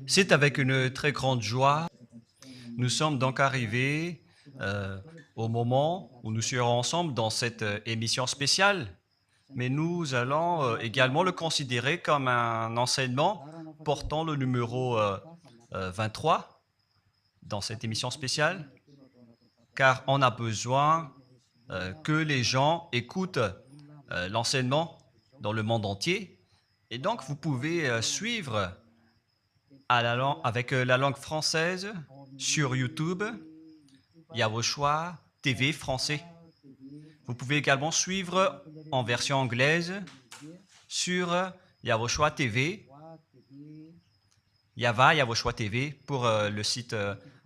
C'est avec une très grande joie. Nous sommes donc arrivés au moment où nous serons ensemble dans cette émission spéciale, mais nous allons également le considérer comme un enseignement portant le numéro 23 dans cette émission spéciale, car on a besoin que les gens écoutent l'enseignement dans le monde entier. Et donc, vous pouvez suivre avec la langue française sur YouTube, Yawoshua TV français. Vous pouvez également suivre en version anglaise sur Yawoshua TV, Yawoshua TV pour le site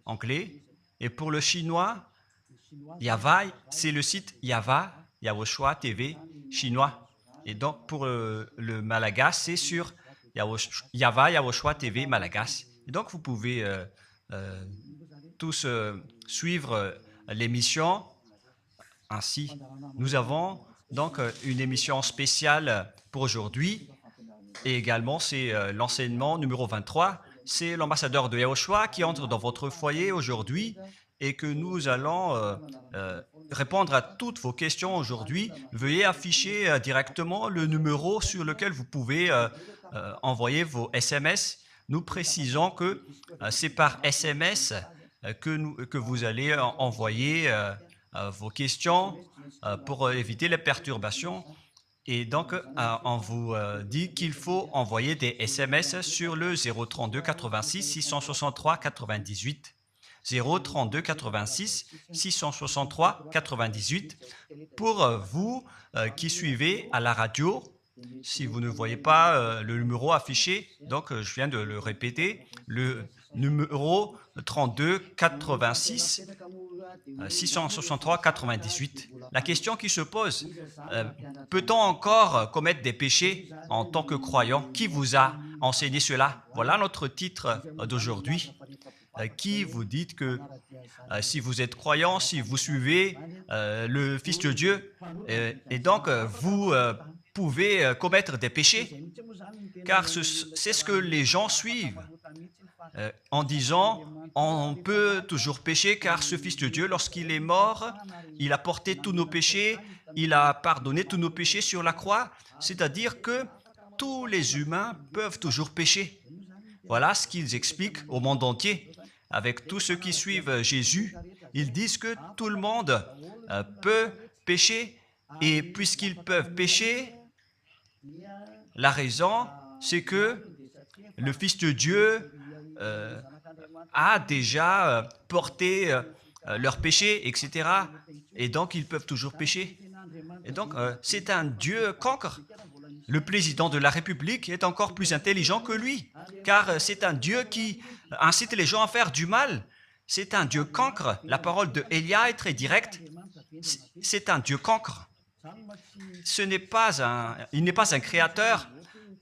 anglais. Et pour le chinois, Yava, c'est le site Yawoshua TV chinois. Et donc pour le Malagas, c'est sur Yawoshua TV Malagas. Et donc vous pouvez tous suivre l'émission ainsi. Nous avons donc une émission spéciale pour aujourd'hui et également c'est l'enseignement numéro 23. C'est l'ambassadeur de Yawoshua qui entre dans votre foyer aujourd'hui et que nous allons répondre à toutes vos questions aujourd'hui. Veuillez afficher directement le numéro sur lequel vous pouvez envoyer vos SMS. Nous précisons que c'est par SMS que vous allez envoyer vos questions pour éviter les perturbations. Et donc, on vous dit qu'il faut envoyer des SMS sur le 032 86 663 98. 032 86 663 98 pour vous qui suivez à la radio. Si vous ne voyez pas le numéro affiché, donc je viens de le répéter, le numéro 32 86 663 98. La question qui se pose, peut-on encore commettre des péchés en tant que croyant? Qui vous a enseigné cela? Voilà notre titre d'aujourd'hui. Qui vous dites que si vous êtes croyant, si vous suivez le Fils de Dieu, et donc vous pouvez commettre des péchés, car c'est ce que les gens suivent en disant on peut toujours pécher car ce Fils de Dieu, lorsqu'il est mort, il a porté tous nos péchés, il a pardonné tous nos péchés sur la croix, c'est-à-dire que tous les humains peuvent toujours pécher. Voilà ce qu'ils expliquent au monde entier. Avec tous ceux qui suivent Jésus, ils disent que tout le monde peut pécher et puisqu'ils peuvent pécher, la raison, c'est que le Fils de Dieu a déjà porté leurs péchés, etc. Et donc, ils peuvent toujours pécher. Et donc, c'est un Dieu cancre. Le président de la République est encore plus intelligent que lui, car c'est un Dieu qui incite les gens à faire du mal. C'est un Dieu cancre. La parole de Élia est très directe. C'est un Dieu cancre. Il n'est pas un créateur,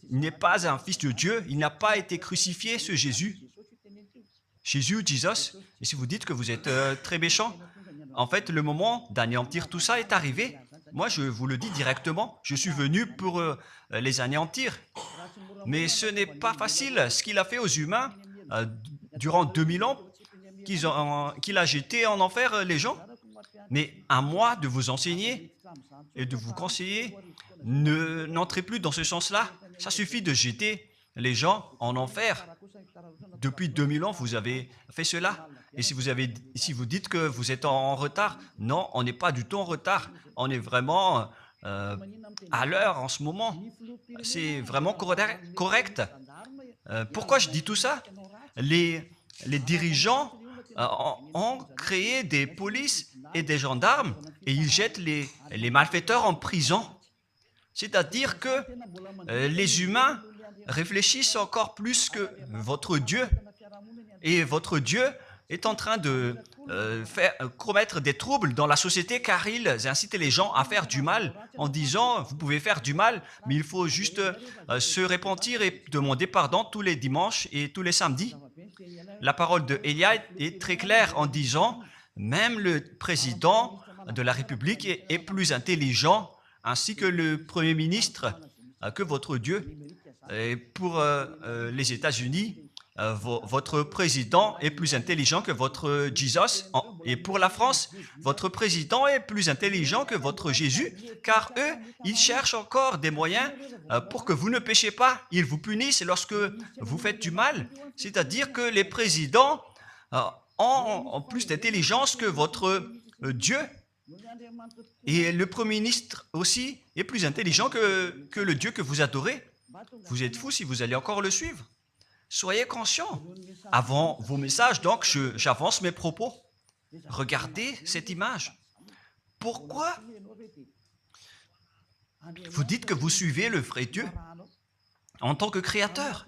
il n'est pas un fils de Dieu, il n'a pas été crucifié, ce Jésus. Jesus. Et si vous dites que vous êtes très méchant, en fait, le moment d'anéantir tout ça est arrivé. Moi, je vous le dis directement, je suis venu pour les anéantir. Mais ce n'est pas facile. Ce qu'il a fait aux humains durant 2000 ans, qu'il a jeté en enfer les gens. Mais à moi de vous enseigner et de vous conseiller, n'entrez plus dans ce sens-là. Ça suffit de jeter les gens en enfer. Depuis 2000 ans, vous avez fait cela. Et si vous dites que vous êtes en retard, non, on n'est pas du tout en retard. On est vraiment à l'heure en ce moment. C'est vraiment correct. Pourquoi je dis tout ça? Les dirigeants ont créé des polices et des gendarmes et ils jettent les malfaiteurs en prison. C'est-à-dire que les humains réfléchissent encore plus que votre Dieu. Et votre Dieu est en train de commettre des troubles dans la société car ils incitent les gens à faire du mal en disant vous pouvez faire du mal mais il faut juste se repentir et demander pardon tous les dimanches et tous les samedis. La parole de Élia est très claire en disant même le président de la République est plus intelligent ainsi que le Premier ministre que votre Dieu. Et pour les États-Unis, votre président est plus intelligent que votre Jesus. Et pour la France, votre président est plus intelligent que votre Jésus, car eux, ils cherchent encore des moyens pour que vous ne péchiez pas. Ils vous punissent lorsque vous faites du mal. C'est-à-dire que les présidents ont plus d'intelligence que votre Dieu. Et le Premier ministre aussi est plus intelligent que le Dieu que vous adorez. Vous êtes fou si vous allez encore le suivre. Soyez conscients. Avant vos messages, donc, j'avance mes propos. Regardez cette image. Pourquoi vous dites que vous suivez le vrai Dieu en tant que créateur?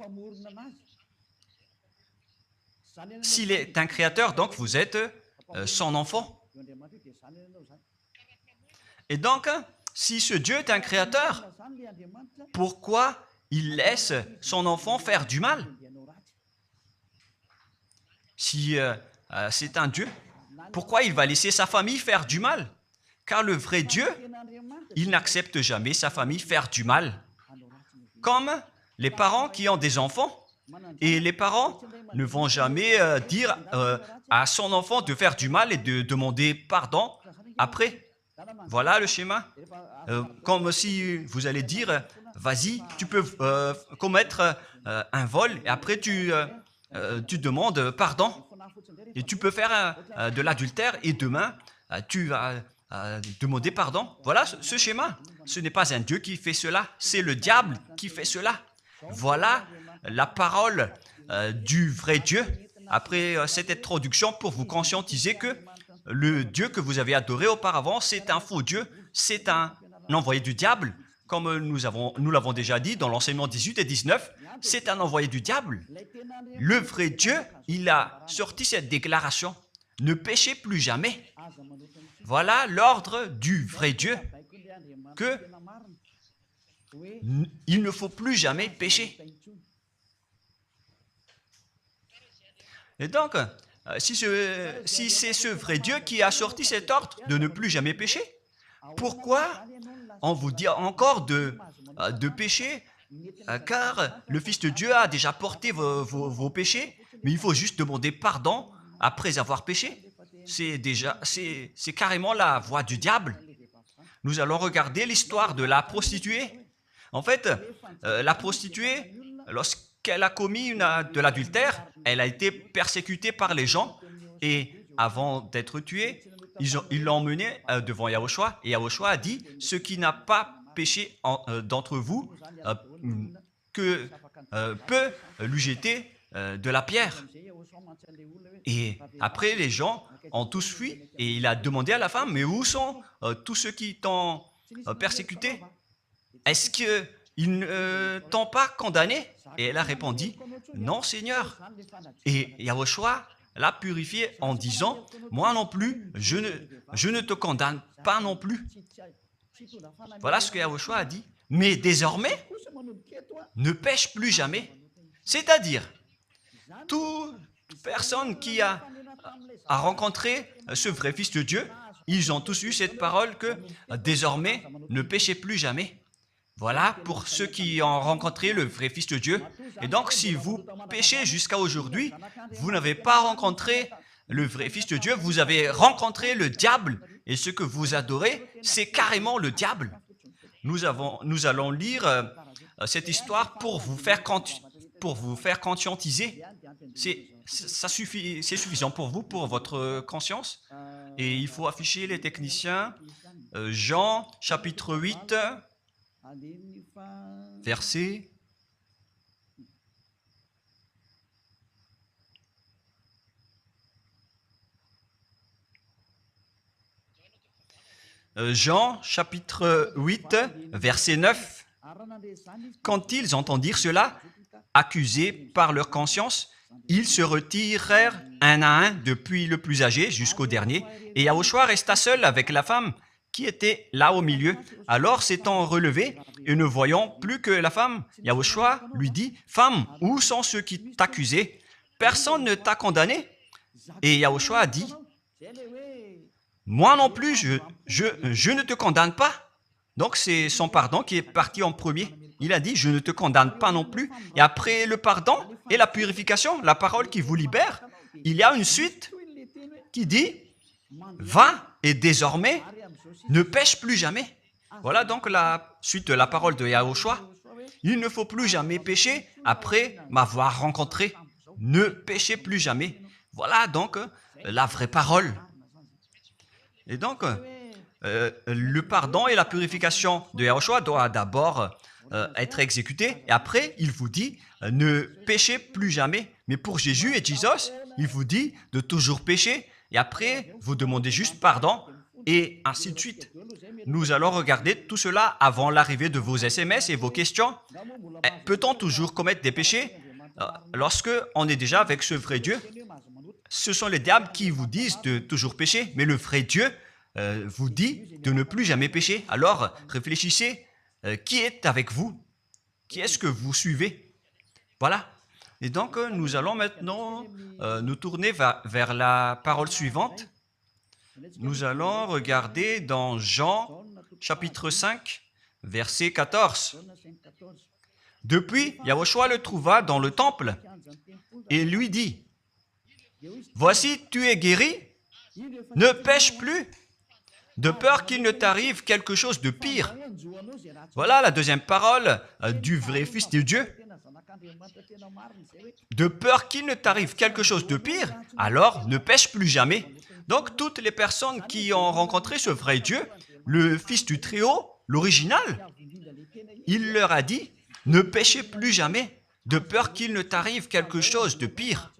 S'il est un créateur, donc vous êtes son enfant. Et donc, si ce Dieu est un créateur, pourquoi il laisse son enfant faire du mal? Si c'est un Dieu, pourquoi il va laisser sa famille faire du mal? Car le vrai Dieu, il n'accepte jamais sa famille faire du mal. Comme les parents qui ont des enfants, et les parents ne vont jamais dire à son enfant de faire du mal et de demander pardon après. Voilà le schéma. Comme si vous allez dire, vas-y, tu peux commettre un vol et après tu demandes pardon. Et tu peux faire de l'adultère et demain, tu vas demander pardon. Voilà ce schéma. Ce n'est pas un Dieu qui fait cela, c'est le diable qui fait cela. Voilà la parole du vrai Dieu. Après cette introduction, pour vous conscientiser que le Dieu que vous avez adoré auparavant, c'est un faux Dieu, c'est un envoyé du diable, comme nous l'avons déjà dit dans l'enseignement 18 et 19, c'est un envoyé du diable. Le vrai Dieu, il a sorti cette déclaration, ne péchez plus jamais. Voilà l'ordre du vrai Dieu, que il ne faut plus jamais pécher. Et donc, si c'est ce vrai Dieu qui a sorti cet ordre de ne plus jamais pécher, pourquoi on vous dit encore de pécher? Car le Fils de Dieu a déjà porté vos péchés, mais il faut juste demander pardon après avoir péché. C'est carrément la voie du diable. Nous allons regarder l'histoire de la prostituée. En fait, la prostituée, lorsqu'elle a commis de l'adultère, elle a été persécutée par les gens et avant d'être tuée, ils l'ont emmenée devant Yahushua et Yahushua a dit « Ce qui n'a pas péché d'entre vous peut lui jeter de la pierre. » Et après, les gens ont tous fui et il a demandé à la femme « Mais où sont tous ceux qui t'ont persécuté? Est-ce qu'ils ne t'ont pas condamné ?» Et elle a répondu « Non, Seigneur. » Et Yahushua l'a purifié en disant « Moi non plus, je ne te condamne pas non plus. » Voilà ce que Yahushua a dit. Mais désormais, ne pêche plus jamais. C'est-à-dire, toute personne qui a rencontré ce vrai Fils de Dieu, ils ont tous eu cette parole que désormais, ne péchez plus jamais. Voilà pour ceux qui ont rencontré le vrai Fils de Dieu. Et donc, si vous péchez jusqu'à aujourd'hui, vous n'avez pas rencontré le vrai Fils de Dieu, vous avez rencontré le diable. Et ce que vous adorez, c'est carrément le diable. Nous allons lire cette histoire pour vous faire conscientiser. C'est suffisant pour vous, pour votre conscience. Et il faut afficher les techniciens. Jean, chapitre 8, verset... Jean, chapitre 8, verset 9. Quand ils entendirent cela, accusés par leur conscience, ils se retirèrent un à un depuis le plus âgé jusqu'au dernier, et Yahushua resta seul avec la femme qui était là au milieu. Alors s'étant relevé et ne voyant plus que la femme, Yahushua lui dit, « Femme, où sont ceux qui t'accusaient? Personne ne t'a condamné ?» Et Yahushua a dit, « Moi non plus, je ne te condamne pas. » Donc c'est son pardon qui est parti en premier. il a dit, je ne te condamne pas non plus. Et après le pardon et la purification, la parole qui vous libère, il y a une suite qui dit, va et désormais ne pêche plus jamais. Voilà donc la suite de la parole de Yahushua. Il ne faut plus jamais pécher après m'avoir rencontré. Ne péchez plus jamais. Voilà donc la vraie parole. Et donc, le pardon et la purification de Yahushua doivent d'abord être exécutés. Et après, il vous dit, ne péchez plus jamais. Mais pour Jésus et Jesus, il vous dit de toujours pécher. Et après, vous demandez juste pardon et ainsi de suite. Nous allons regarder tout cela avant l'arrivée de vos SMS et vos questions. Peut-on toujours commettre des péchés lorsque on est déjà avec ce vrai Dieu? Ce sont les diables qui vous disent de toujours pécher, mais le vrai Dieu vous dit de ne plus jamais pécher. Alors, réfléchissez, qui est avec vous? Qui est-ce que vous suivez? Voilà. Et donc, nous allons maintenant nous tourner vers la parole suivante. Nous allons regarder dans Jean, chapitre 5, verset 14. Depuis, Yahushua le trouva dans le temple et lui dit, « Voici, tu es guéri, ne pêche plus, de peur qu'il ne t'arrive quelque chose de pire. » Voilà la deuxième parole du vrai Fils de Dieu. De peur qu'il ne t'arrive quelque chose de pire, alors ne pêche plus jamais. Donc, toutes les personnes qui ont rencontré ce vrai Dieu, le Fils du Très-Haut, l'original, il leur a dit, ne péchez plus jamais, de peur qu'il ne t'arrive quelque chose de pire.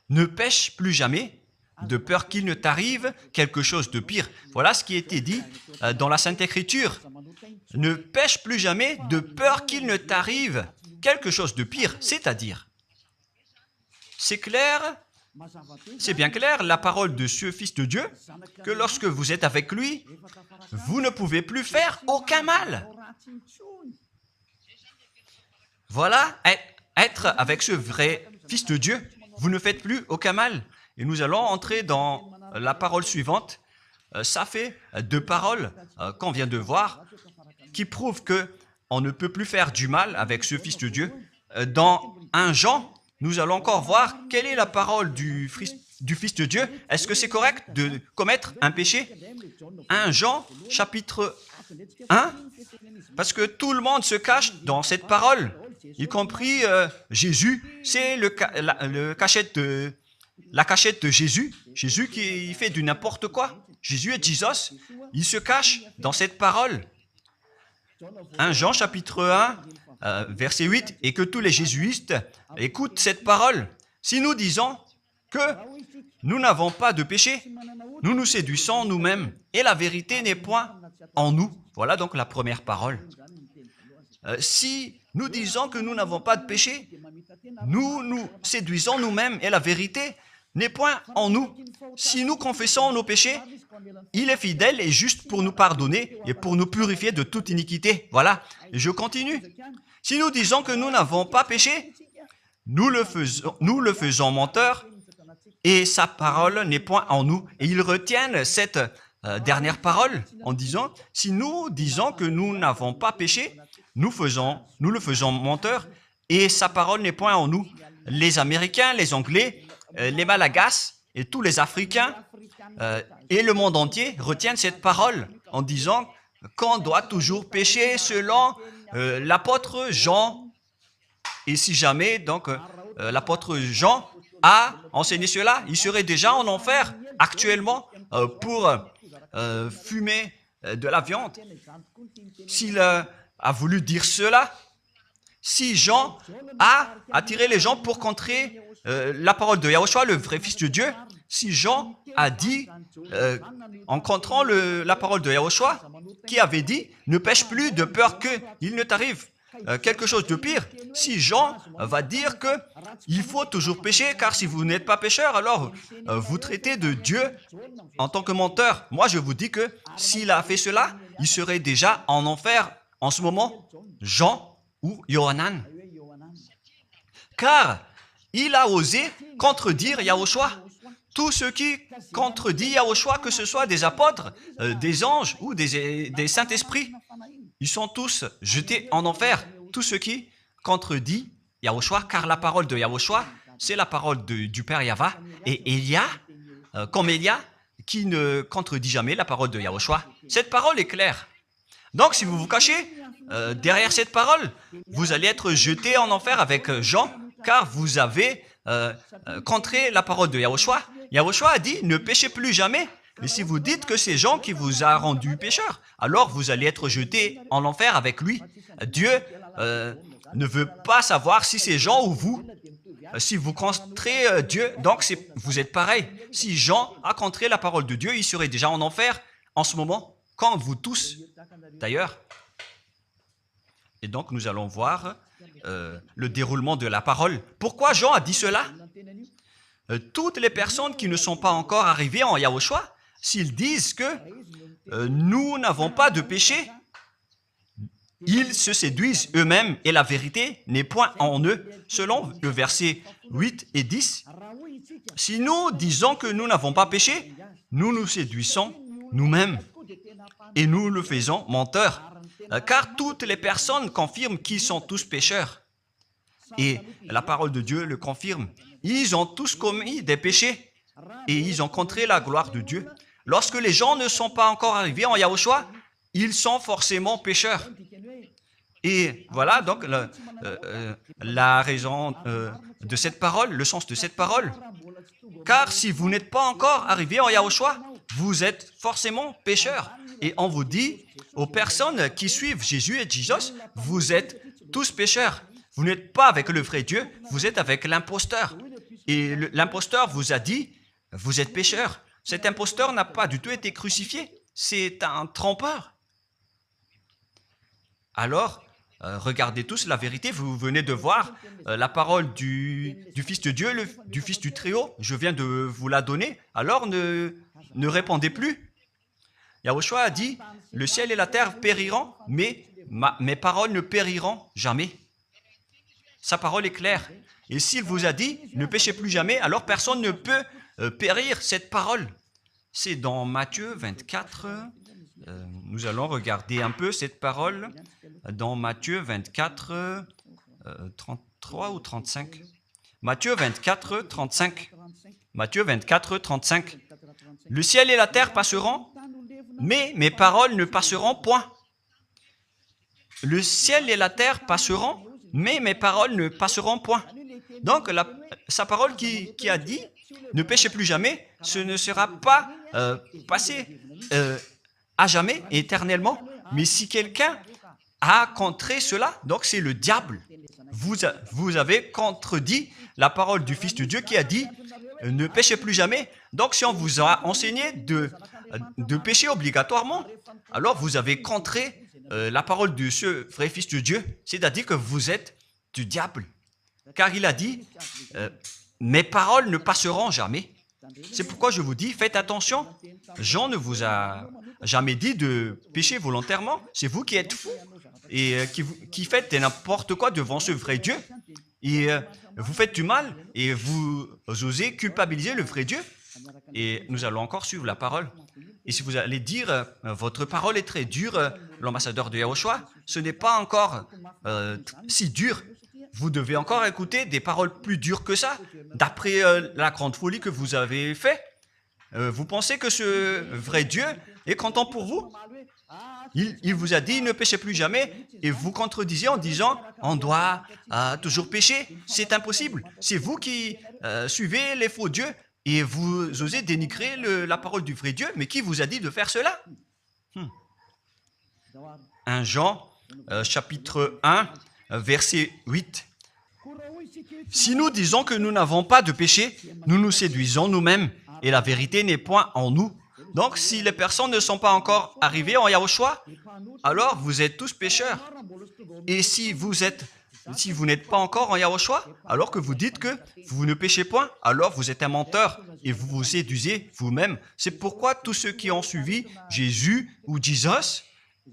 Ne pêche plus jamais, de peur qu'il ne t'arrive quelque chose de pire. Voilà ce qui a été dit dans la Sainte Écriture. Ne pêche plus jamais, de peur qu'il ne t'arrive quelque chose de pire. C'est-à-dire, c'est clair, c'est bien clair, la parole de ce Fils de Dieu, que lorsque vous êtes avec lui, vous ne pouvez plus faire aucun mal. Voilà, être avec ce vrai Fils de Dieu, vous ne faites plus aucun mal. Et nous allons entrer dans la parole suivante. Ça fait deux paroles qu'on vient de voir qui prouvent qu'on ne peut plus faire du mal avec ce Fils de Dieu. Dans 1 Jean, nous allons encore voir quelle est la parole du Fils de Dieu. Est-ce que c'est correct de commettre un péché? 1 Jean, chapitre 1, parce que tout le monde se cache dans cette parole, y compris Jésus. C'est la cachette de Jésus. Jésus qui fait du n'importe quoi. Jésus et Jesus, ils se cachent dans cette parole. 1 Jean, chapitre 1, verset 8, et que tous les jésuites écoutent cette parole. Si nous disons que nous n'avons pas de péché, nous nous séduisons nous-mêmes, et la vérité n'est point en nous. Voilà donc la première parole. Si nous disons que nous n'avons pas de péché, nous nous séduisons nous-mêmes, et la vérité n'est point en nous. Si nous confessons nos péchés, il est fidèle et juste pour nous pardonner et pour nous purifier de toute iniquité. Voilà, et je continue. Si nous disons que nous n'avons pas péché, nous le faisons menteur et sa parole n'est point en nous. Et ils retiennent cette dernière parole en disant, si nous disons que nous n'avons pas péché, nous le faisons menteur et sa parole n'est point en nous. Les Américains, les Anglais, les Malagasy et tous les Africains et le monde entier retiennent cette parole en disant qu'on doit toujours pécher selon l'apôtre Jean. Et si jamais donc l'apôtre Jean a enseigné cela, il serait déjà en enfer actuellement pour fumer de la viande. S'il a voulu dire cela, si Jean a attiré les gens pour contrer la parole de Yahushua, le vrai Fils de Dieu, si Jean a dit, en contrant la parole de Yahushua, qui avait dit, ne pêche plus de peur qu'il ne t'arrive quelque chose de pire. Si Jean va dire qu'il faut toujours pécher, car si vous n'êtes pas pécheur, alors vous traitez de Dieu en tant que menteur. Moi, je vous dis que s'il a fait cela, il serait déjà en enfer en ce moment, Jean ou Yohanan. Car il a osé contredire Yahushua. Tout ce qui contredit Yahushua, que ce soit des apôtres, des anges ou des saints-esprits, ils sont tous jetés en enfer. Tous ceux qui contredisent Yahushua, car la parole de Yahushua, c'est la parole du Père Yahva. Et Elia, comme Elia, qui ne contredit jamais la parole de Yahushua. Cette parole est claire. Donc, si vous vous cachez derrière cette parole, vous allez être jeté en enfer avec Jean, car vous avez contré la parole de Yahushua. Yahushua a dit, ne péchez plus jamais. Mais si vous dites que c'est Jean qui vous a rendu pécheur, alors vous allez être jeté en enfer avec lui. Dieu ne veut pas savoir si c'est Jean ou vous. Si vous contrez Dieu, donc vous êtes pareil. Si Jean a contré la parole de Dieu, il serait déjà en enfer en ce moment, comme vous tous d'ailleurs. Et donc nous allons voir le déroulement de la parole. Pourquoi Jean a dit cela? Toutes les personnes qui ne sont pas encore arrivées en Yahushua, s'ils disent que nous n'avons pas de péché, ils se séduisent eux-mêmes et la vérité n'est point en eux. Selon le verset 8 et 10, si nous disons que nous n'avons pas péché, nous nous séduisons nous-mêmes et nous le faisons menteur. Car toutes les personnes confirment qu'ils sont tous pécheurs. Et la parole de Dieu le confirme. Ils ont tous commis des péchés et ils ont contré la gloire de Dieu. Lorsque les gens ne sont pas encore arrivés en Yahushua, ils sont forcément pécheurs. Et voilà donc la raison de cette parole, le sens de cette parole. Car si vous n'êtes pas encore arrivé en Yahushua, vous êtes forcément pécheurs. Et on vous dit aux personnes qui suivent Jésus et Jesus, vous êtes tous pécheurs. Vous n'êtes pas avec le vrai Dieu, vous êtes avec l'imposteur. Et l'imposteur vous a dit, vous êtes pécheurs. Cet imposteur n'a pas du tout été crucifié. C'est un trompeur. Alors, regardez tous la vérité. Vous venez de voir la parole du Fils de Dieu, du Fils du Très-Haut. Je viens de vous la donner. Alors, ne répondez plus. Yahushua a dit, le ciel et la terre périront, mais mes paroles ne périront jamais. Sa parole est claire. Et s'il vous a dit, ne péchez plus jamais, alors personne ne peut périr cette parole. C'est dans Matthieu 24. Nous allons regarder un peu cette parole dans Matthieu 24, 33 ou 35. Matthieu 24, 35. Matthieu 24, 35. Le ciel et la terre passeront, mais mes paroles ne passeront point. Le ciel et la terre passeront, mais mes paroles ne passeront point. Donc, sa parole qui a dit, ne péchez plus jamais, ce ne sera pas passé à jamais, éternellement. Mais si quelqu'un a contré cela, donc c'est le diable. Vous avez contredit la parole du Fils de Dieu qui a dit, ne péchez plus jamais. Donc, si on vous a enseigné de pécher obligatoirement, alors vous avez contré la parole de ce vrai Fils de Dieu, c'est-à-dire que vous êtes du diable. Car il a dit, mes paroles ne passeront jamais. C'est pourquoi je vous dis, faites attention. Jean ne vous a jamais dit de pécher volontairement. C'est vous qui êtes fous et qui faites n'importe quoi devant ce vrai Dieu. Et vous faites du mal et vous osez culpabiliser le vrai Dieu. Et nous allons encore suivre la parole. Et si vous allez dire, votre parole est très dure, l'ambassadeur de Yahushua, ce n'est pas encore si dur. Vous devez encore écouter des paroles plus dures que ça, d'après la grande folie que vous avez fait. Vous pensez que ce vrai Dieu est content pour vous? Il vous a dit, ne péchez plus jamais, et vous contredisez en disant, on doit toujours pécher. C'est impossible. C'est vous qui suivez les faux dieux, et vous osez dénigrer la parole du vrai Dieu. Mais qui vous a dit de faire cela? 1 Jean, chapitre 1, verset 8. Si nous disons que nous n'avons pas de péché, nous nous séduisons nous-mêmes et la vérité n'est point en nous. Donc, si les personnes ne sont pas encore arrivées en Yahushua, alors vous êtes tous pécheurs. Et si vous n'êtes pas encore en Yahushua, alors que vous dites que vous ne péchez point, alors vous êtes un menteur et vous vous séduisez vous-même. C'est pourquoi tous ceux qui ont suivi Jésus ou Jesus,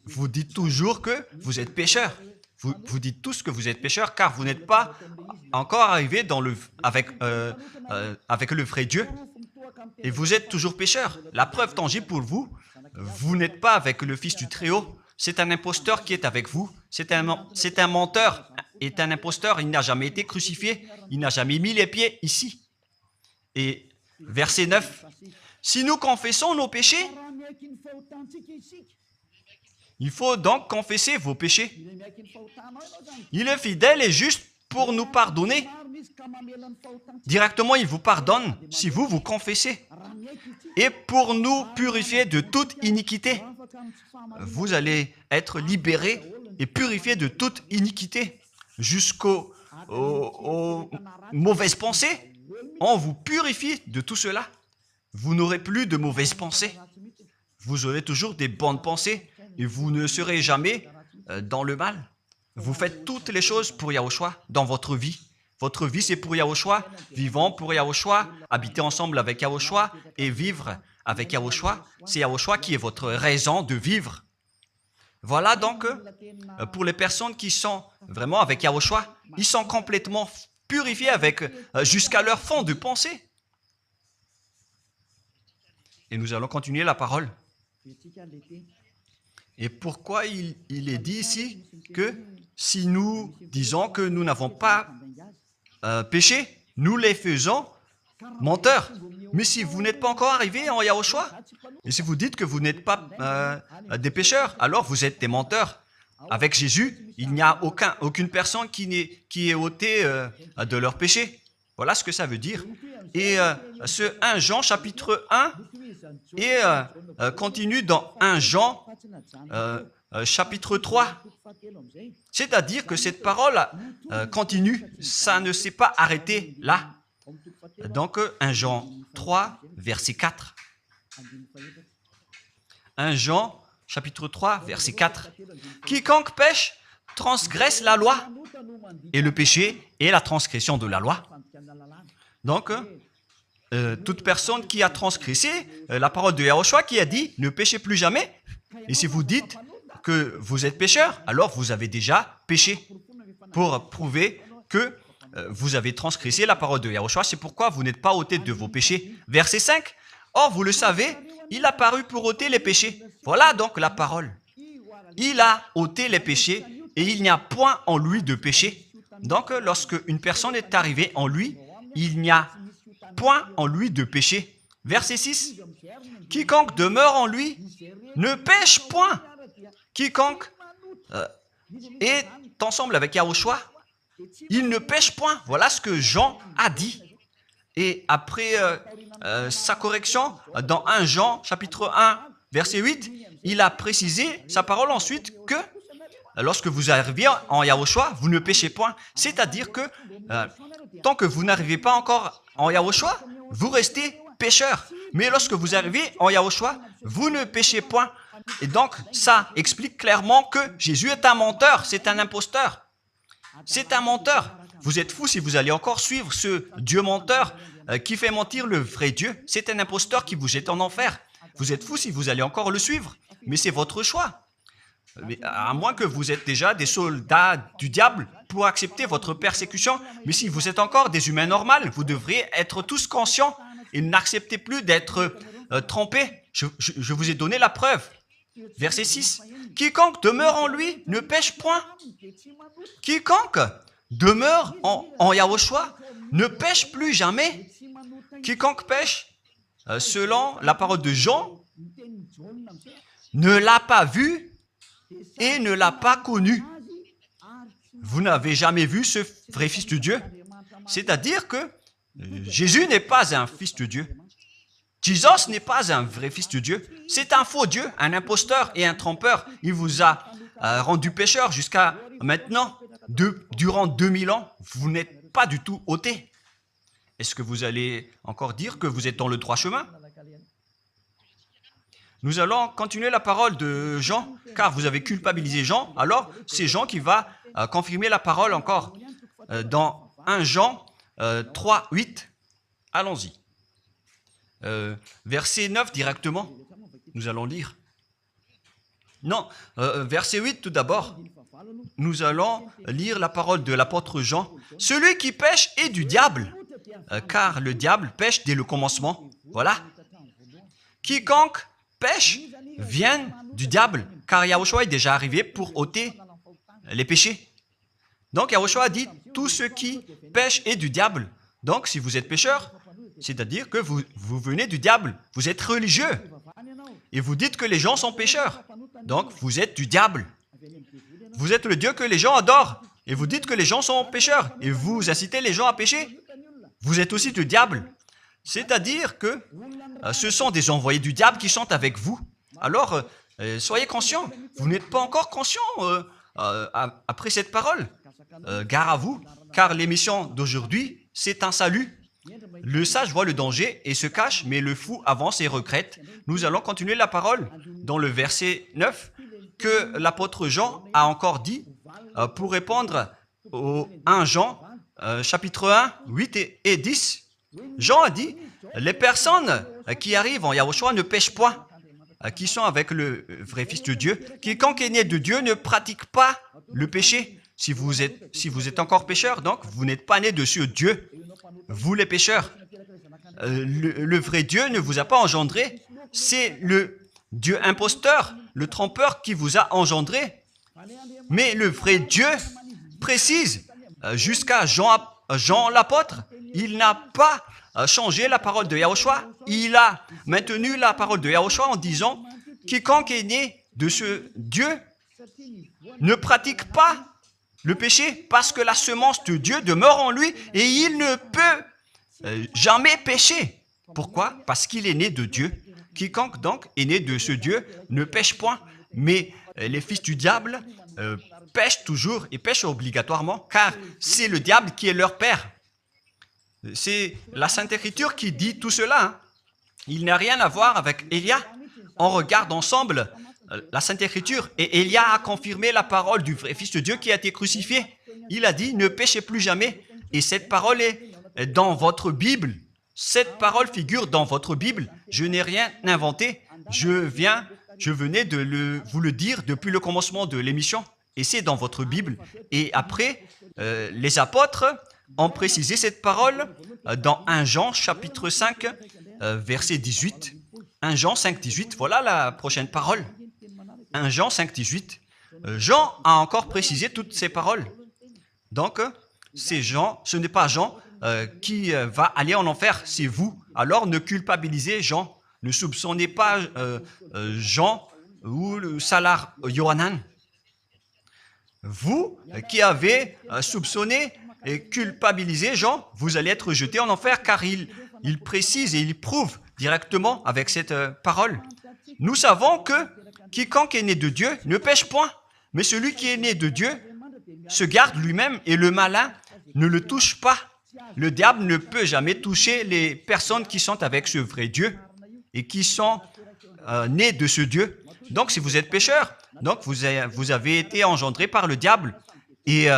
vous dites toujours que vous êtes pécheurs. Vous dites tous que vous êtes pécheurs car vous n'êtes pas encore arrivés avec le vrai Dieu. Et vous êtes toujours pécheurs. La preuve tangible pour vous, vous n'êtes pas avec le Fils du Très-Haut. c'est un imposteur qui est avec vous. C'est un menteur, est un imposteur. Il n'a jamais été crucifié. Il n'a jamais mis les pieds ici. Et verset 9. Si nous confessons nos péchés, il faut donc confesser vos péchés. Il est fidèle et juste pour nous pardonner. Directement, il vous pardonne si vous vous confessez. Et pour nous purifier de toute iniquité. Vous allez être libérés et purifiés de toute iniquité. Jusqu'aux mauvaises pensées. On vous purifie de tout cela. Vous n'aurez plus de mauvaises pensées. Vous aurez toujours des bonnes pensées et vous ne serez jamais dans le mal. Vous faites toutes les choses pour Yahushua dans votre vie. Votre vie, c'est pour Yahushua. Vivons pour Yahushua, habiter ensemble avec Yahushua et vivre avec Yahushua. C'est Yahushua qui est votre raison de vivre. Voilà donc, pour les personnes qui sont vraiment avec Yahushua, ils sont complètement purifiés jusqu'à leur fond de pensée. Et nous allons continuer la parole. Et pourquoi il est dit ici que si nous disons que nous n'avons pas péché, nous les faisons menteurs. Mais si vous n'êtes pas encore arrivé en Yahushua, et si vous dites que vous n'êtes pas des pécheurs, alors vous êtes des menteurs. Avec Jésus, il n'y a aucune personne qui est ôtée de leur péché. Voilà ce que ça veut dire. Et ce 1 Jean chapitre 1 et continue dans 1 Jean chapitre 3. C'est-à-dire que cette parole continue, ça ne s'est pas arrêté là. Donc 1 Jean 3, verset 4. 1 Jean chapitre 3, verset 4. Quiconque pêche transgresse la loi, et le péché est la transgression de la loi. Donc, toute personne qui a transgressé la parole de Yahushua qui a dit « Ne péchez plus jamais ». Et si vous dites que vous êtes pécheur, alors vous avez déjà péché pour prouver que vous avez transgressé la parole de Yahushua. C'est pourquoi vous n'êtes pas ôté de vos péchés. Verset 5. Or, vous le savez, il a paru pour ôter les péchés. Voilà donc la parole. Il a ôté les péchés et il n'y a point en lui de péché. Donc, lorsque une personne est arrivée en lui, il n'y a point en lui de péché. Verset 6. Quiconque demeure en lui ne pêche point. Quiconque est ensemble avec Yahushua, il ne pêche point. Voilà ce que Jean a dit. Et après sa correction, dans 1 Jean, chapitre 1, verset 8, il a précisé sa parole ensuite que lorsque vous arrivez en Yahushua, vous ne péchez point. C'est-à-dire que tant que vous n'arrivez pas encore en Yahushua, vous restez pécheur. Mais lorsque vous arrivez en Yahushua, vous ne péchez point. Et donc, ça explique clairement que Jésus est un menteur, c'est un imposteur. C'est un menteur. Vous êtes fous si vous allez encore suivre ce Dieu menteur qui fait mentir le vrai Dieu. C'est un imposteur qui vous jette en enfer. Vous êtes fous si vous allez encore le suivre. Mais c'est votre choix. Mais à moins que vous êtes déjà des soldats du diable pour accepter votre persécution. Mais si vous êtes encore des humains normaux, vous devriez être tous conscients et n'acceptez plus d'être trompés. Je vous ai donné la preuve. Verset 6. Quiconque demeure en lui ne pêche point. Quiconque demeure en Yahushua ne pêche plus jamais. Quiconque pêche, selon la parole de Jean, ne l'a pas vu et ne l'a pas connu. Vous n'avez jamais vu ce vrai Fils de Dieu. C'est-à-dire que Jésus n'est pas un Fils de Dieu. Jésus n'est pas un vrai Fils de Dieu. C'est un faux Dieu, un imposteur et un trompeur. Il vous a rendu pécheur jusqu'à maintenant. Durant 2000 ans, vous n'êtes pas du tout ôté. Est-ce que vous allez encore dire que vous êtes dans le droit chemin? Nous allons continuer la parole de Jean, car vous avez culpabilisé Jean. Alors, c'est Jean qui va confirmer la parole encore. Dans 1 Jean 3, 8, allons-y. Verset 9 directement, nous allons lire. Non, verset 8 tout d'abord. Nous allons lire la parole de l'apôtre Jean. Celui qui pêche est du diable, car le diable pêche dès le commencement. Voilà. Quiconque pêche vient du diable, car Yahushua est déjà arrivé pour ôter les péchés. Donc Yahushua a dit, tout ce qui pêche est du diable. Donc si vous êtes pécheur, c'est-à-dire que vous venez du diable, vous êtes religieux, et vous dites que les gens sont pécheurs. Donc vous êtes du diable. Vous êtes le Dieu que les gens adorent, et vous dites que les gens sont pécheurs, et vous incitez les gens à pécher. Vous êtes aussi du diable. C'est-à-dire que ce sont des envoyés du diable qui sont avec vous. Alors, soyez conscients. Vous n'êtes pas encore conscients après cette parole. Gare à vous, car l'émission d'aujourd'hui, c'est un salut. Le sage voit le danger et se cache, mais le fou avance et regrette. Nous allons continuer la parole dans le verset 9 que l'apôtre Jean a encore dit pour répondre au 1 Jean, chapitre 1, 8 et 10. Jean a dit, les personnes qui arrivent en Yahushua ne pêchent point, qui sont avec le vrai Fils de Dieu. Quiconque est né de Dieu ne pratique pas le péché. Si vous êtes encore pécheur, donc vous n'êtes pas né de ce Dieu. Vous les pécheurs. Le vrai Dieu ne vous a pas engendré. C'est le Dieu imposteur, le trompeur qui vous a engendré. Mais le vrai Dieu précise, jusqu'à Jean l'apôtre, il n'a pas changé la parole de Yahushua. Il a maintenu la parole de Yahushua en disant, quiconque est né de ce Dieu ne pratique pas le péché parce que la semence de Dieu demeure en lui et il ne peut jamais pécher. Pourquoi? Parce qu'il est né de Dieu. Quiconque donc est né de ce Dieu ne pêche point. Mais les fils du diable pêchent toujours et pêchent obligatoirement car c'est le diable qui est leur père. C'est la Sainte Écriture qui dit tout cela. Hein. Il n'a rien à voir avec Élia. On regarde ensemble la Sainte Écriture et Élia a confirmé la parole du vrai Fils de Dieu qui a été crucifié. Il a dit, ne péchez plus jamais. Et cette parole est dans votre Bible. Cette parole figure dans votre Bible. Je n'ai rien inventé. Je venais de vous le dire depuis le commencement de l'émission. Et c'est dans votre Bible. Et après, les apôtres ont précisé cette parole dans 1 Jean, chapitre 5, verset 18. 1 Jean 5, 18, voilà la prochaine parole. 1 Jean 5, 18. Jean a encore précisé toutes ces paroles. Donc, c'est Jean, ce n'est pas Jean qui va aller en enfer, c'est vous. Alors, ne culpabilisez Jean. Ne soupçonnez pas Jean ou le Salar Yohanan. Vous qui avez soupçonné et culpabilisé Jean, vous allez être jeté en enfer car il précise et il prouve directement avec cette parole. Nous savons que quiconque est né de Dieu ne pêche point, mais celui qui est né de Dieu se garde lui-même et le malin ne le touche pas. Le diable ne peut jamais toucher les personnes qui sont avec ce vrai Dieu et qui sont nées de ce Dieu. Donc, si vous êtes pécheur, donc vous avez été engendré par le diable. Et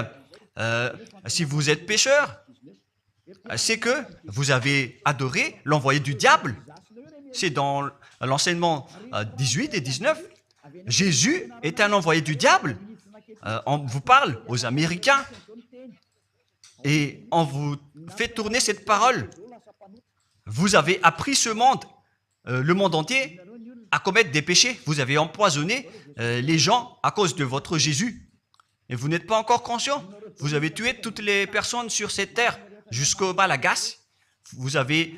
si vous êtes pécheur, c'est que vous avez adoré l'envoyé du diable. C'est dans l'enseignement 18 et 19. Jésus est un envoyé du diable. On vous parle aux Américains et on vous fait tourner cette parole. Vous avez appris ce monde, le monde entier, à commettre des péchés. Vous avez empoisonné les gens à cause de votre Jésus. Et vous n'êtes pas encore conscient. Vous avez tué toutes les personnes sur cette terre jusqu'au Malagasy. Vous avez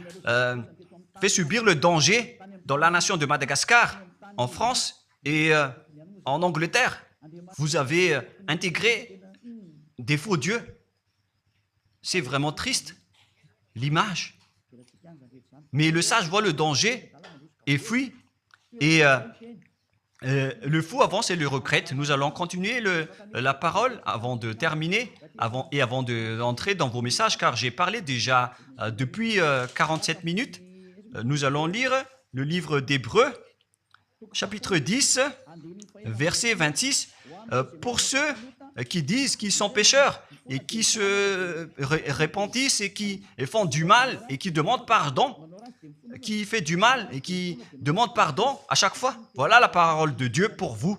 fait subir le danger dans la nation de Madagascar, en France et en Angleterre. Vous avez intégré des faux dieux. C'est vraiment triste, l'image. Mais le sage voit le danger et fuit. Et le fou avance et le regrette. Nous allons continuer la parole avant de terminer avant d'entrer dans vos messages, car j'ai parlé déjà depuis 47 minutes. Nous allons lire le livre d'Hébreux, chapitre 10, verset 26. Pour ceux qui disent qu'ils sont pécheurs et qui se repentissent et qui font du mal et qui demandent pardon, qui fait du mal et qui demande pardon à chaque fois. Voilà la parole de Dieu pour vous,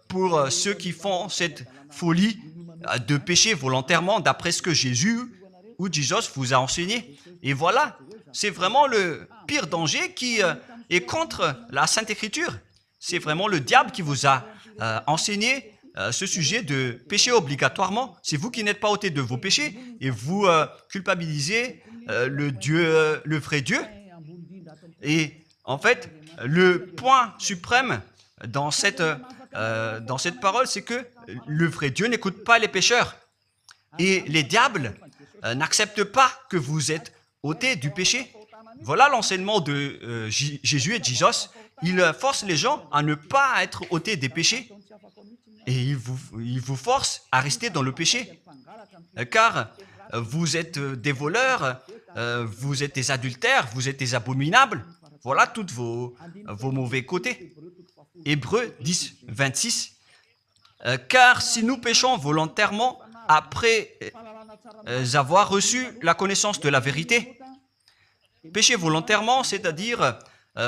pour ceux qui font cette folie de pécher volontairement d'après ce que Jésus ou Jesus vous a enseigné. Et voilà, c'est vraiment le pire danger qui est contre la Sainte Écriture. c'est vraiment le diable qui vous a enseigné ce sujet de péché obligatoirement. C'est vous qui n'êtes pas ôté de vos péchés et vous culpabilisez le vrai Dieu. Et en fait, le point suprême dans cette parole, c'est que le vrai Dieu n'écoute pas les pécheurs. Et les diables n'acceptent pas que vous êtes ôtés du péché. Voilà l'enseignement de Jésus et Jesus. Il force les gens à ne pas être ôtés des péchés. Et il vous force à rester dans le péché. Car vous êtes des voleurs, vous êtes des adultères, vous êtes des abominables. Voilà tous vos mauvais côtés. Hébreux 10, 26. Car si nous péchons volontairement après avoir reçu la connaissance de la vérité, pécher volontairement, c'est-à-dire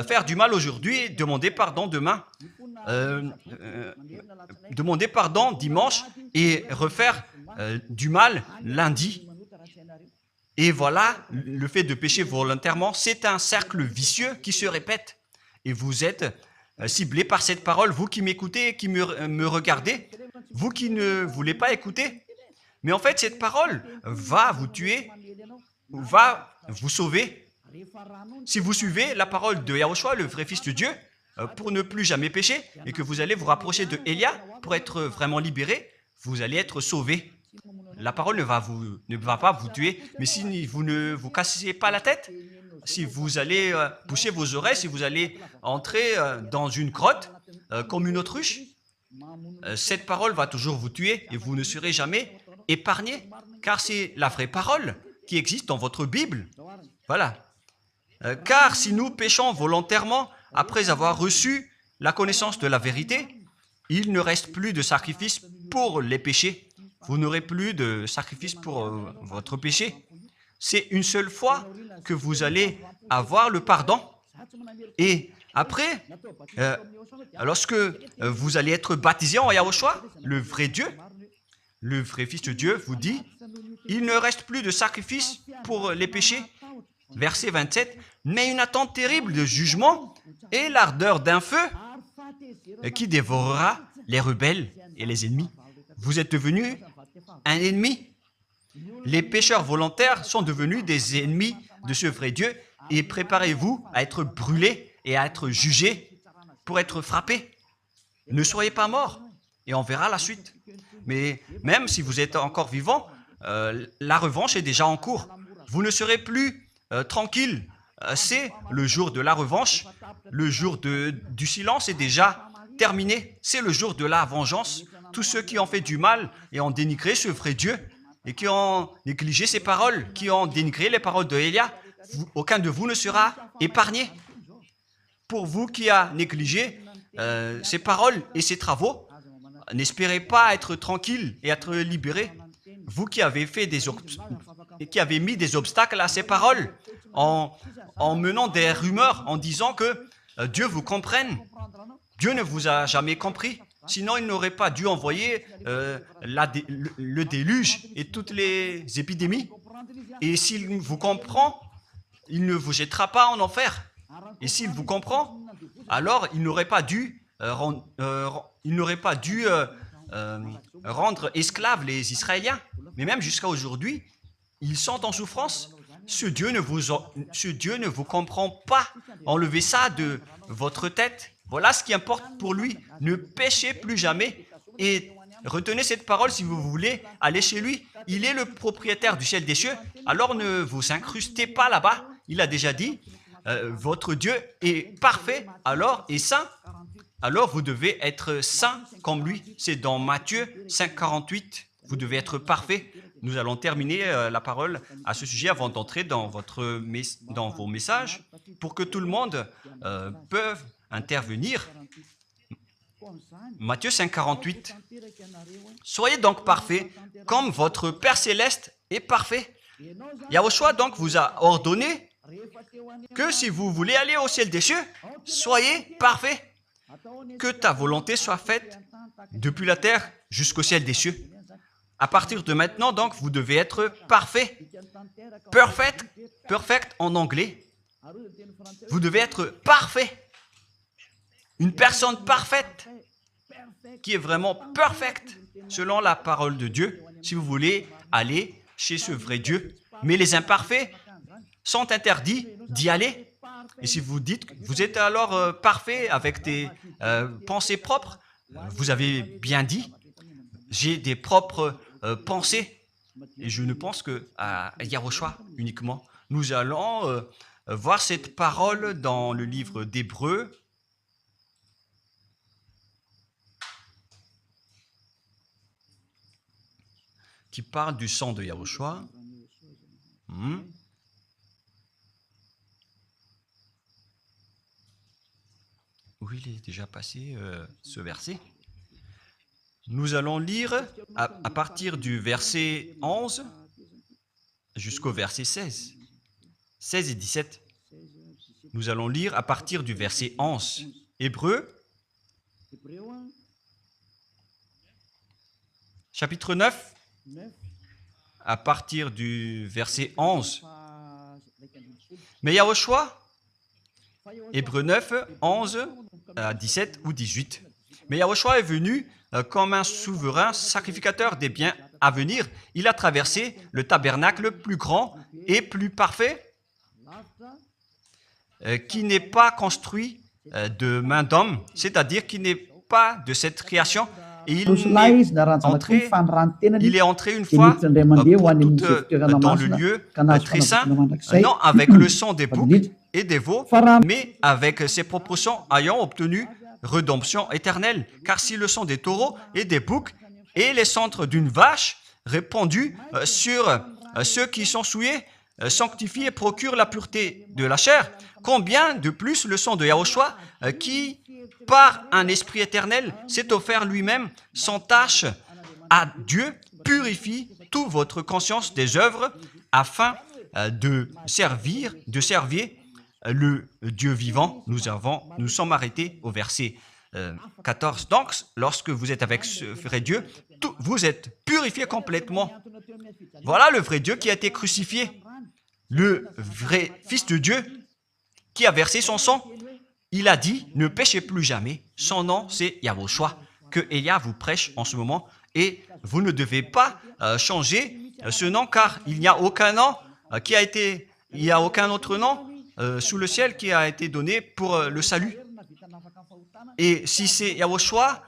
faire du mal aujourd'hui, demander pardon demain, demander pardon dimanche et refaire du mal lundi. Et voilà, le fait de pécher volontairement, c'est un cercle vicieux qui se répète. Et vous êtes ciblé par cette parole, vous qui m'écoutez, qui me regardez, vous qui ne voulez pas écouter. Mais en fait, cette parole va vous tuer, va vous sauver. Si vous suivez la parole de Yahushua, le vrai Fils de Dieu, pour ne plus jamais pécher, et que vous allez vous rapprocher de Élia pour être vraiment libéré, vous allez être sauvé. La parole ne va pas vous tuer, mais si vous ne vous cassez pas la tête, si vous allez boucher vos oreilles, si vous allez entrer dans une grotte comme une autruche, cette parole va toujours vous tuer et vous ne serez jamais épargné, car c'est la vraie parole qui existe dans votre Bible. Voilà. Car si nous péchons volontairement après avoir reçu la connaissance de la vérité, il ne reste plus de sacrifice pour les péchés. Vous n'aurez plus de sacrifice pour votre péché. C'est une seule fois que vous allez avoir le pardon. Et après, lorsque vous allez être baptisé en Yahushua, le vrai Dieu, le vrai Fils de Dieu vous dit, il ne reste plus de sacrifice pour les péchés. Verset 27, mais une attente terrible de jugement et l'ardeur d'un feu qui dévorera les rebelles et les ennemis. Vous êtes devenu un ennemi. Les pécheurs volontaires sont devenus des ennemis de ce vrai Dieu et préparez-vous à être brûlés et à être jugés pour être frappés. Ne soyez pas morts et on verra la suite. Mais même si vous êtes encore vivant, la revanche est déjà en cours. Vous ne serez plus tranquille. C'est le jour de la revanche. Le jour du silence est déjà terminé. C'est le jour de la vengeance. Tous ceux qui ont fait du mal et ont dénigré ce vrai Dieu et qui ont négligé ses paroles, qui ont dénigré les paroles de Élia, aucun de vous ne sera épargné. Pour vous qui avez négligé ses paroles et ses travaux, n'espérez pas être tranquille et être libéré. Vous qui avez mis des obstacles à ces paroles en menant des rumeurs, en disant que Dieu vous comprenne. Dieu ne vous a jamais compris. Sinon, il n'aurait pas dû envoyer le déluge et toutes les épidémies. Et s'il vous comprend, il ne vous jettera pas en enfer. Et s'il vous comprend, alors il n'aurait pas dû rendre esclaves les Israéliens. Mais même jusqu'à aujourd'hui, ils sont en souffrance. Ce Dieu ne vous comprend pas. Enlevez ça de votre tête. Voilà ce qui importe pour lui. Ne péchez plus jamais et retenez cette parole si vous voulez aller chez lui. Il est le propriétaire du ciel et des cieux. Alors ne vous incrustez pas là-bas. Il a déjà dit, votre Dieu est parfait alors et saint. Alors vous devez être saint comme lui. C'est dans Matthieu 5, 48. Vous devez être parfait. Nous allons terminer la parole à ce sujet avant d'entrer dans vos messages pour que tout le monde peut intervenir. Matthieu 5, 48. Soyez donc parfaits comme votre Père Céleste est parfait. Yahushua donc vous a ordonné que si vous voulez aller au ciel des cieux, soyez parfaits. Que ta volonté soit faite depuis la terre jusqu'au ciel des cieux. À partir de maintenant, donc, vous devez être parfait. Perfect en anglais. Vous devez être parfait. une personne parfaite, qui est vraiment parfaite selon la parole de Dieu, si vous voulez aller chez ce vrai Dieu. Mais les imparfaits sont interdits d'y aller. Et si vous dites que vous êtes alors parfait avec des pensées propres, vous avez bien dit, j'ai des propres pensées. Et je ne pense qu'à Yahushua uniquement. Nous allons voir cette parole dans le livre d'Hébreux. Qui parle du sang de Yahushua. Où il est déjà passé ce verset. Nous allons lire à partir du verset 11 jusqu'au verset 16. 16 et 17. Nous allons lire à partir du verset 11. Hébreux, chapitre 9, à partir du verset 11. Mais Yahushua, Hébreux 9, 11 à 17 ou 18. Mais Yahushua est venu comme un souverain sacrificateur des biens à venir. Il a traversé le tabernacle plus grand et plus parfait, qui n'est pas construit de main d'homme, c'est-à-dire qui n'est pas de cette création. Et il est entré une fois pour toutes dans le lieu très saint, non avec le sang des boucs et des veaux, mais avec ses propres sangs ayant obtenu rédemption éternelle. Car si le sang des taureaux et des boucs et les cendres d'une vache répandus sur ceux qui sont souillés sanctifient et procurent la pureté de la chair, combien de plus le sang de Yahushua qui, par un esprit éternel, s'est offert lui-même sans tâche à Dieu, purifie toute votre conscience des œuvres afin de servir le Dieu vivant. Nous sommes arrêtés au verset 14. Donc, lorsque vous êtes avec ce vrai Dieu, vous êtes purifiés complètement. Voilà le vrai Dieu qui a été crucifié. Le vrai Fils de Dieu qui a versé son sang. Il a dit, ne péchez plus jamais. Son nom, c'est Yahushua, que Elia vous prêche en ce moment. Et vous ne devez pas changer ce nom, car il n'y a aucun nom il n'y a aucun autre nom sous le ciel qui a été donné pour le salut. Et si c'est Yahushua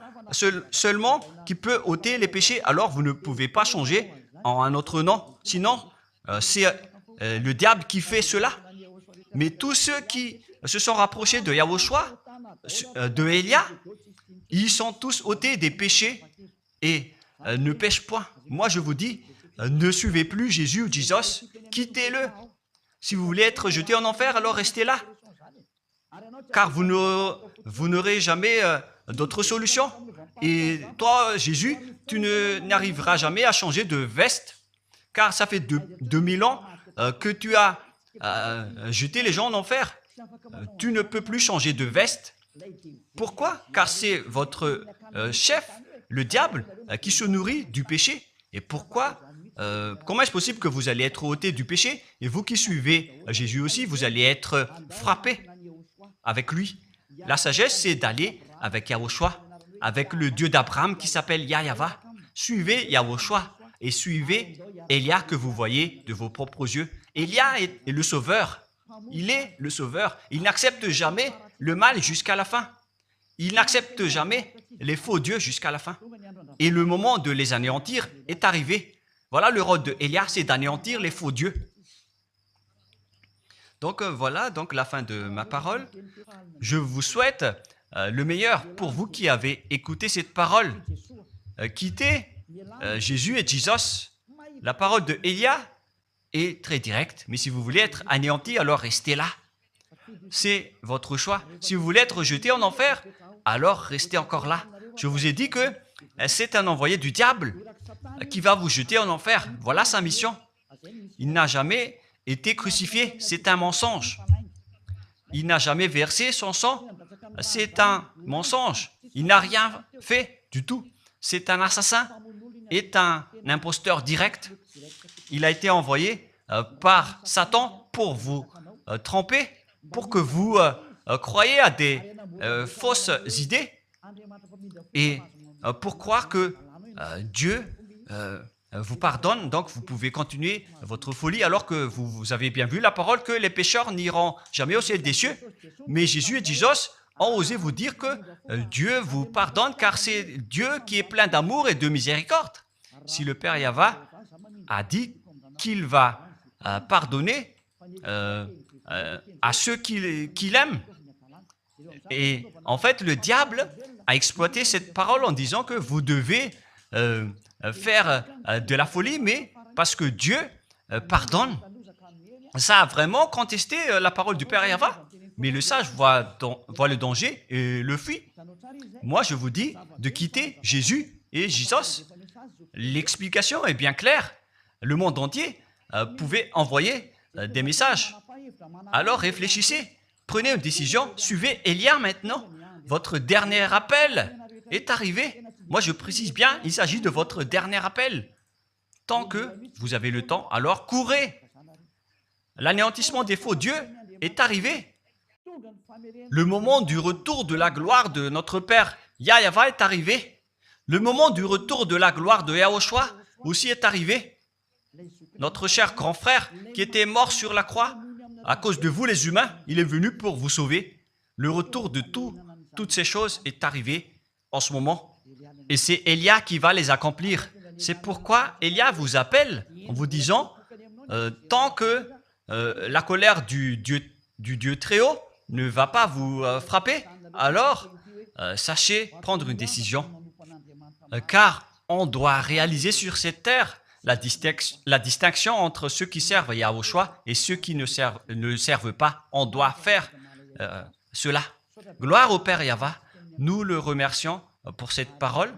seulement qui peut ôter les péchés, alors vous ne pouvez pas changer en un autre nom. Sinon, c'est le diable qui fait cela. Mais tous ceux qui se sont rapprochés de Yahushua, de Elia, ils sont tous ôtés des péchés et ne pêchent point. Moi, je vous dis, ne suivez plus Jésus ou Jesus, quittez-le. Si vous voulez être jeté en enfer, alors restez là. Car vous n'aurez jamais d'autre solution. Et toi, Jésus, tu n'arriveras jamais à changer de veste, car ça fait 2000 ans que tu as jeté les gens en enfer. Tu ne peux plus changer de veste. Pourquoi? Car c'est votre chef, le diable, qui se nourrit du péché. Et pourquoi? Comment est-ce possible que vous allez être ôté du péché et vous qui suivez Jésus aussi, vous allez être frappé avec lui? La sagesse, c'est d'aller avec Yahushua, avec le Dieu d'Abraham qui s'appelle Yahweh. Suivez Yahushua et suivez Elia que vous voyez de vos propres yeux. Elia est le sauveur. Il est le sauveur. Il n'accepte jamais le mal jusqu'à la fin. Il n'accepte jamais les faux dieux jusqu'à la fin. Et le moment de les anéantir est arrivé. Voilà le rôle de Elia, c'est d'anéantir les faux dieux. Donc voilà donc la fin de ma parole. Je vous souhaite le meilleur pour vous qui avez écouté cette parole. Quittez Jésus et Jesus. La parole de Elia est très directe, mais si vous voulez être anéanti, alors restez là. C'est votre choix. Si vous voulez être jeté en enfer, alors restez encore là. Je vous ai dit que c'est un envoyé du diable qui va vous jeter en enfer. Voilà sa mission. Il n'a jamais été crucifié. C'est un mensonge. Il n'a jamais versé son sang. C'est un mensonge. Il n'a rien fait du tout. C'est un assassin. Est un imposteur direct. Il a été envoyé par Satan pour vous tromper, pour que vous croyez à des fausses idées et pour croire que Dieu vous pardonne, donc vous pouvez continuer votre folie alors que vous avez bien vu la parole que les pécheurs n'iront jamais au ciel des cieux. Mais Jésus et Jesus ont osé vous dire que Dieu vous pardonne car c'est Dieu qui est plein d'amour et de miséricorde. Si le Père Yahva a dit qu'il va pardonner à ceux qu'il aime. Et en fait, le diable a exploité cette parole en disant que vous devez faire de la folie, mais parce que Dieu pardonne. Ça a vraiment contesté la parole du Père Yahva. Mais le sage voit le danger et le fuit. Moi, je vous dis de quitter Jésus et Jesus. L'explication est bien claire. Le monde entier pouvait envoyer des messages. Alors réfléchissez, prenez une décision, suivez Élia maintenant. Votre dernier appel est arrivé. Moi, je précise bien, il s'agit de votre dernier appel. Tant que vous avez le temps, alors courez. L'anéantissement des faux dieux est arrivé. Le moment du retour de la gloire de notre Père Yahva est arrivé. Le moment du retour de la gloire de Yahushua aussi est arrivé. Notre cher grand frère qui était mort sur la croix, à cause de vous les humains, il est venu pour vous sauver. Le retour de toutes ces choses est arrivé en ce moment. Et c'est Élia qui va les accomplir. C'est pourquoi Élia vous appelle en vous disant, tant que la colère du Dieu très haut ne va pas vous frapper, alors sachez prendre une décision. Car on doit réaliser sur cette terre la distinction entre ceux qui servent Yahushua et ceux qui ne servent pas. On doit faire cela. Gloire au Père Yahva. Nous le remercions pour cette parole.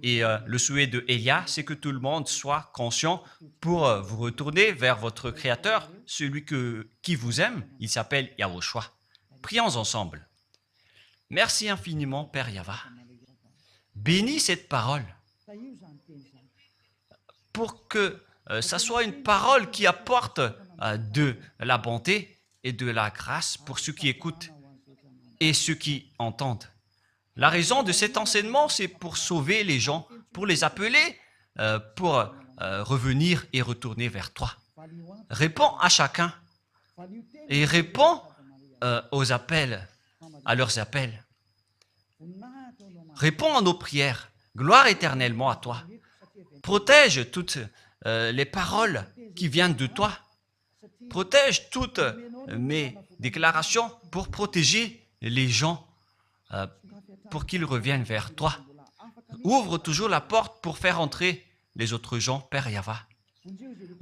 Et le souhait de Élia, c'est que tout le monde soit conscient pour vous retourner vers votre Créateur, celui qui vous aime. Il s'appelle Yahushua. Prions ensemble. Merci infiniment, Père Yahva. Bénis cette parole pour que ça soit une parole qui apporte de la bonté et de la grâce pour ceux qui écoutent et ceux qui entendent. La raison de cet enseignement, c'est pour sauver les gens, pour les appeler, pour revenir et retourner vers toi. Réponds à chacun et réponds aux appels, à leurs appels. Réponds à nos prières. Gloire éternellement à toi. Protège toutes les paroles qui viennent de toi. Protège toutes mes déclarations pour protéger les gens, pour qu'ils reviennent vers toi. Ouvre toujours la porte pour faire entrer les autres gens, Père Yahva.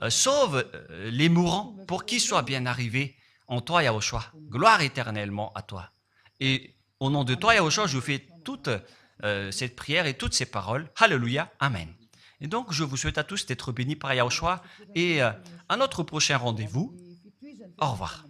Sauve les mourants pour qu'ils soient bien arrivés en toi, Yahushua. Gloire éternellement à toi. Et au nom de toi, Yahushua, je fais toute cette prière et toutes ces paroles. Alléluia. Amen. Et donc, je vous souhaite à tous d'être bénis par Yahushua et à notre prochain rendez-vous. Au revoir.